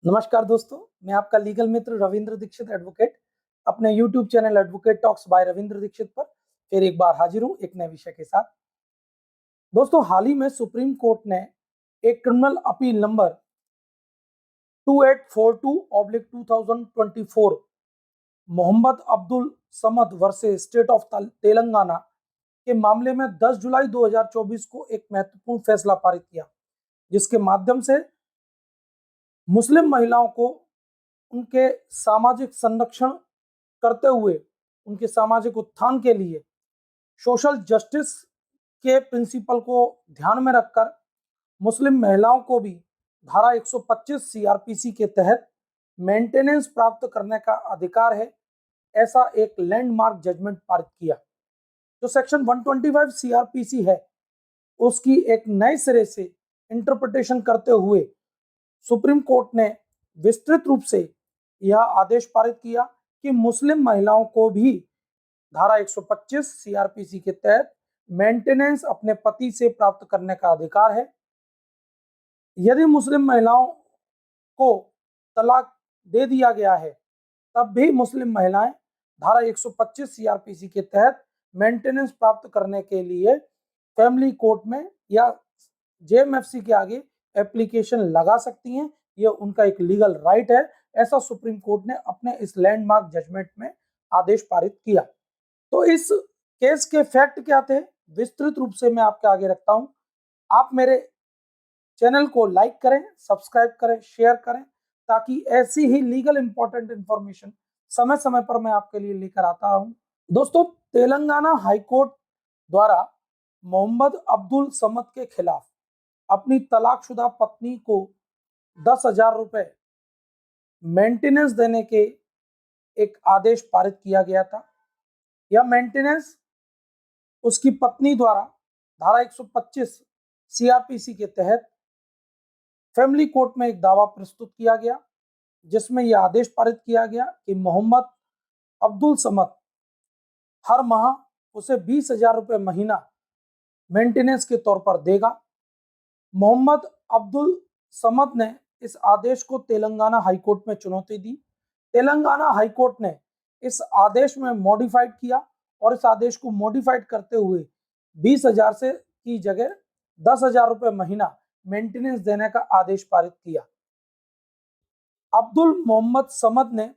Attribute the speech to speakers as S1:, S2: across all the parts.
S1: नमस्कार दोस्तों, मैं आपका लीगल मित्र रविंद्र दीक्षित एडवोकेट अपने YouTube चैनल advocate talks by Ravindra Dikshit पर फिर एक बार हाजिर हूं एक नए विषय के साथ। दोस्तों, हाल ही में सुप्रीम कोर्ट ने एक criminal appeal number 2842/2024 Mohammad Abdul Samad versus state of Telangana के मामले में 10 जुलाई 2024 को एक महत्वपूर्ण फैसला पारित किया, जिसके माध्यम से मुस्लिम महिलाओं को उनके सामाजिक संरक्षण करते हुए उनके सामाजिक उत्थान के लिए सोशल जस्टिस के प्रिंसिपल को ध्यान में रखकर मुस्लिम महिलाओं को भी धारा 125 सीआरपीसी के तहत मेंटेनेंस प्राप्त करने का अधिकार है, ऐसा एक लैंडमार्क जजमेंट पारित किया। जो सेक्शन 125 सीआरपीसी है उसकी एक नए सिरे से इंटरप्रिटेशन करते हुए सुप्रीम कोर्ट ने विस्तृत रूप से यह आदेश पारित किया कि मुस्लिम महिलाओं को भी धारा 125 सीआरपीसी के तहत मेंटेनेंस अपने पति से प्राप्त करने का अधिकार है। यदि मुस्लिम महिलाओं को तलाक दे दिया गया है तब भी मुस्लिम महिलाएं धारा 125 सीआरपीसी के तहत मेंटेनेंस प्राप्त करने के लिए फैमिली कोर्ट में या जेएमएफसी के आगे एप्लीकेशन लगा सकती हैं। यह उनका एक लीगल राइट है, ऐसा सुप्रीम कोर्ट ने अपने इस लैंडमार्क जजमेंट में आदेश पारित किया। तो इस केस के फैक्ट क्या थे, विस्तृत रूप से मैं आपके आगे रखता हूं। आप मेरे चैनल को लाइक करें, सब्सक्राइब करें, शेयर करें, ताकि ऐसी ही लीगल इंपॉर्टेंट इंफॉर्मेशन समय समय पर मैं आपके लिए लेकर आता हूं। दोस्तों, तेलंगाना हाईकोर्ट द्वारा मोहम्मद अब्दुल समद के खिलाफ अपनी तलाकशुदा पत्नी को 10,000 रुपए मेंटेनेंस देने के एक आदेश पारित किया गया था। यह मेंटेनेंस उसकी पत्नी द्वारा धारा 125 सीआरपीसी के तहत फैमिली कोर्ट में एक दावा प्रस्तुत किया गया, जिसमें यह आदेश पारित किया गया कि मोहम्मद अब्दुल समद हर माह उसे 20,000 रुपए महीना मेंटेनेंस के तौर पर देगा। मोहम्मद अब्दुल समद ने इस आदेश को तेलंगाना हाईकोर्ट में चुनौती दी। तेलंगाना हाईकोर्ट ने इस आदेश में मॉडिफाइड किया और इस आदेश को मॉडिफाइड करते हुए 20,000 से की जगह 10,000 रुपए महीना मेंटेनेंस देने का आदेश पारित किया। अब्दुल मोहम्मद समद ने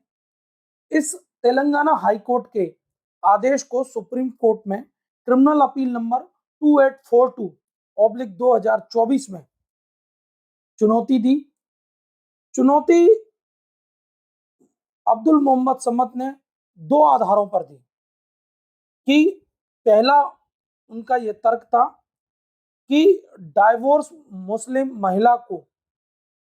S1: इस तेलंगाना हाईकोर्ट के आदेश को सुप्रीम कोर्ट में क्रिमिनल अपील नंबर 2842/2024 में चुनौती दी। चुनौती अब्दुल मोहम्मद समद ने दो आधारों पर दी कि पहला उनका यह तर्क था कि डाइवोर्स मुस्लिम महिला को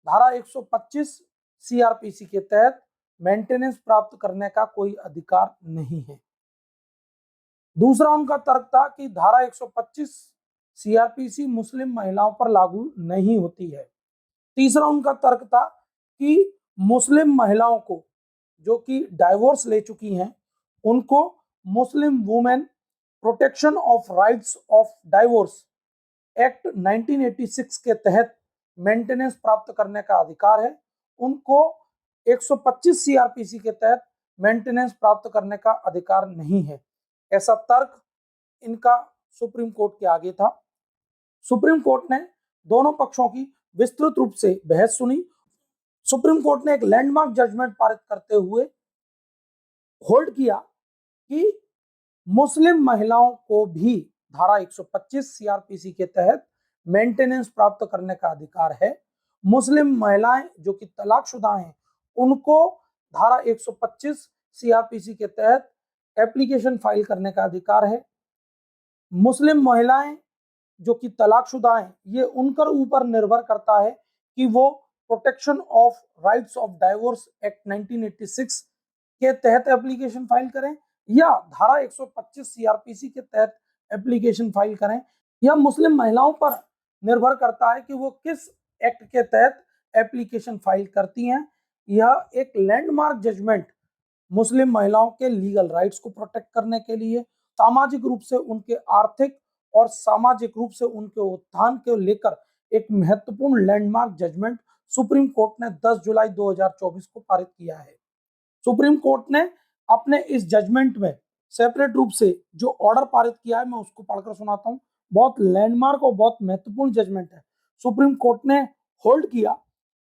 S1: धारा 125 सीआरपीसी के तहत मेंटेनेंस प्राप्त करने का कोई अधिकार नहीं है। दूसरा उनका तर्क था कि धारा 125 सीआरपीसी मुस्लिम महिलाओं पर लागू नहीं होती है। तीसरा उनका तर्क था कि मुस्लिम महिलाओं को जो कि डाइवोर्स ले चुकी हैं उनको Muslim women protection of rights of divorce act 1986 के तहत मेंटेनेंस प्राप्त करने का अधिकार है। उनको 125 सीआरपीसी के तहत मेंटेनेंस प्राप्त करने का अधिकार नहीं है, ऐसा तर्क इनका सुप्रीम कोर्ट के आगे था। सुप्रीम कोर्ट ने दोनों पक्षों की विस्तृत रूप से बहस सुनी। सुप्रीम कोर्ट ने एक लैंडमार्क जजमेंट पारित करते हुए होल्ड किया कि मुस्लिम महिलाओं को भी धारा 125 सीआरपीसी के तहत मेंटेनेंस प्राप्त करने का अधिकार है। मुस्लिम महिलाएं जो कि तलाकशुदा हैं उनको धारा 125 सीआरपीसी के तहत एप्लीकेशन फाइल करने का अधिकार है। मुस्लिम महिलाएं जो कि तलाकशुदा हैं ये उनकर ऊपर निर्भर करता है कि वो protection of rights of divorce act 1986 के तहत एप्लीकेशन फाइल करें या धारा 125 सीआरपीसी के तहत एप्लीकेशन फाइल करें। यह मुस्लिम महिलाओं पर निर्भर करता है कि वो किस एक्ट के तहत एप्लीकेशन फाइल करती हैं। यह एक लैंडमार्क जजमेंट मुस्लिम महिलाओं के लीगल राइट्स को प्रोटेक्ट करने के लिए, सामाजिक रूप से उनके आर्थिक और सामाजिक रूप से उनके उत्थान को लेकर एक महत्वपूर्ण लैंडमार्क जजमेंट सुप्रीम कोर्ट ने 10 जुलाई 2024 को पारित किया है। सुप्रीम कोर्ट ने अपने इस जजमेंट में सेपरेट रूप से जो ऑर्डर पारित किया है मैं उसको पढ़कर सुनाता हूं। बहुत लैंडमार्क और बहुत महत्वपूर्ण जजमेंट है। सुप्रीम कोर्ट ने होल्ड किया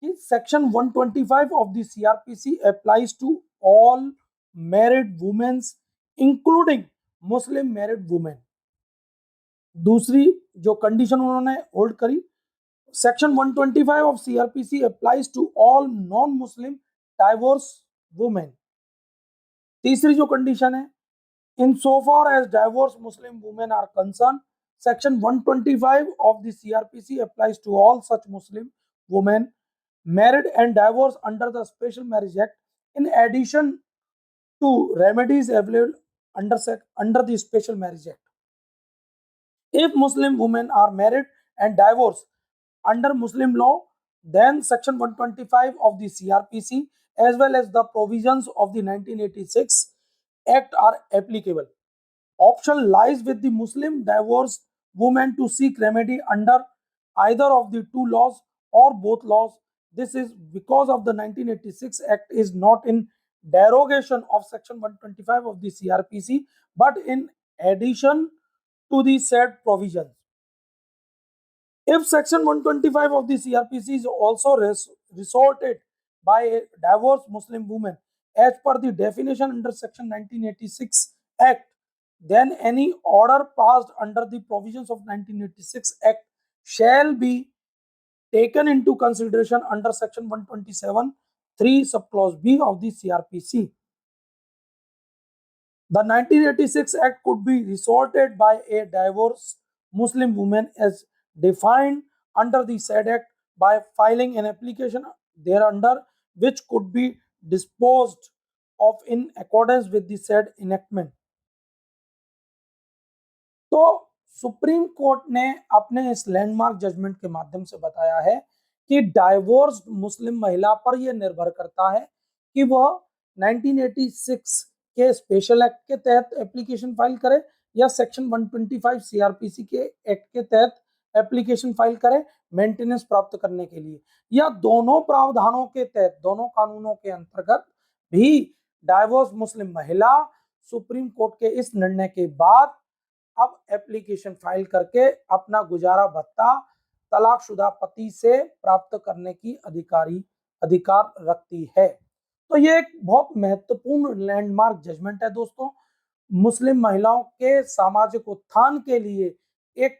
S1: कि section 125 of the CrPC applies to all married womens including Muslim married women. दूसरी जो कंडीशन उन्होंने होल्ड करी, section 125 of CrPC applies to all non Muslim divorce women. तीसरी जो कंडीशन है, in so far as divorce Muslim women are concern, section 125 of the CRPC applies to all such Muslim women married and divorced under the Special Marriage Act, in addition to remedies available under the Special Marriage Act. If Muslim women are married and divorced under Muslim law, then section 125 of the CRPC as well as the provisions of the 1986 Act are applicable. Option lies with the Muslim divorced woman to seek remedy under either of the two laws or both laws. This is because of the 1986 Act is not in derogation of section 125 of the CRPC but in addition to the said provisions. If section 125 of the CRPC is also resorted by a divorced Muslim woman as per the definition under section 1986 Act, then any order passed under the provisions of 1986 Act shall be taken into consideration under section 127 3 subclause B of the CRPC. The 1986 Act could be resorted by a divorced Muslim woman as defined under the said Act by filing an application thereunder, which could be disposed of in accordance with the said enactment. तो supreme court ने अपने इस landmark judgement के माध्यम से बताया है कि डाइवोर्स्ड मुस्लिम महिला पर यह निर्भर करता है कि वह 1986 के स्पेशल एक्ट के तहत एप्लीकेशन फाइल करे या सेक्शन 125 सीआरपीसी के एक्ट के तहत एप्लीकेशन फाइल करे मेंटेनेंस प्राप्त करने के लिए, या दोनों प्रावधानों के तहत दोनों कानूनों के अंतर्गत भी डाइवोर्स मुस्लिम महिला सुप्रीम कोर्ट के इस निर्णय के बाद अब एप्लीकेशन फाइल करके अपना गुजारा भत्ता तलाकशुदा पति से प्राप्त करने की अधिकार रखती है। तो ये एक बहुत महत्वपूर्ण लैंडमार्क जजमेंट है दोस्तों। मुस्लिम महिलाओं के सामाजिक उत्थान के लिए एक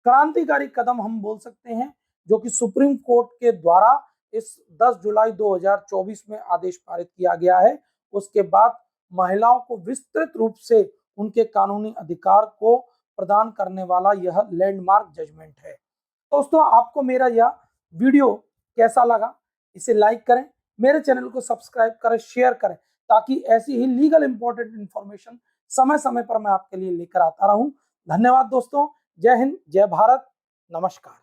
S1: क्रांतिकारी कदम हम बोल सकते हैं, जो कि सुप्रीम कोर्ट के द्वारा इस 10 जुलाई 2024 में आदेश पारित किया गया है। उसके बाद महिलाओं को विस्तृत रूप से उनके कानूनी अधिकार को प्रदान करने वाला यह लैंडमार्क जजमेंट है। दोस्तों, आपको मेरा यह वीडियो कैसा लगा, इसे लाइक करें, मेरे चैनल को सब्सक्राइब करें, शेयर करें, ताकि ऐसी ही लीगल इंपॉर्टेंट इंफॉर्मेशन समय समय पर मैं आपके लिए लेकर आता रहूं। धन्यवाद दोस्तों। जय हिंद, जय भारत, नमस्कार।